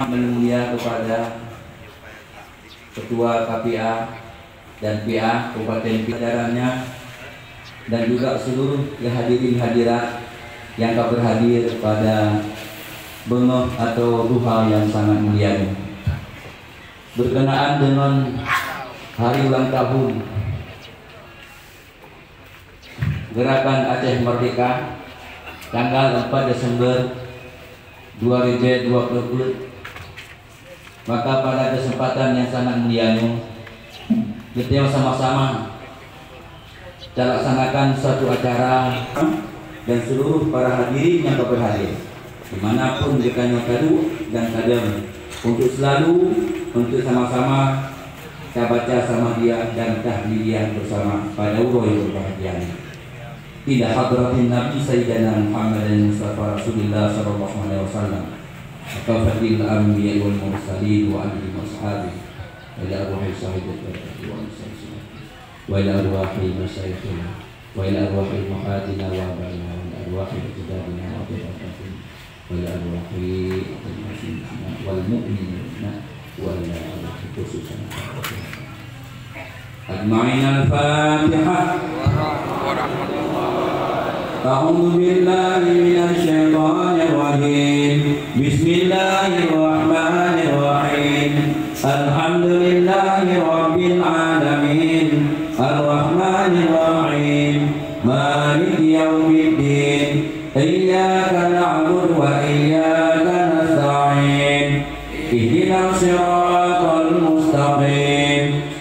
Mulia kepada Ketua KPA dan PA Kabupaten Padarannya dan juga seluruh hadirin hadirat yang berhadir pada bengok atau duha yang sangat mulia ini. Berkenaan dengan hari ulang tahun Gerakan Aceh Merdeka tanggal 4 Desember 2020, maka pada kesempatan yang sangat mulia ini kita sama-sama laksanakan suatu acara dan seluruh para hadirin yang berhadir dimanapun mereka kadu dan kadang untuk selalu untuk sama-sama kita baca sama dia dan tahliliyah bersama pada urut yang berbahagia ila hadratin Nabi Sayyidina Muhammadin Mustafa Rasulullah sallallahu alaihi wasallam Kafatil Anbiya wal Mursalin wa alihi wa sahbihi wa ila arwahi sahibatil wa nisaihi wa ila arwahi masyayikhina wa ila arwahi muhadina wa abaina wa ila arwahi ajdadina wa abaina wa ila arwahi al-muslimina wal mu'minina wa ila arwahi khususan ajma'in al-Fatihah. A'udzu billahi minasy syaithanir rajim. Bismillahirrahmanirrahim. Alhamdulillahi rabbil alamin. Arrahmanir rahim. Maliki yaumiddin. Iyyaka na'budu wa iyyaka nasta'in. Ihdinas siratal mustaqim.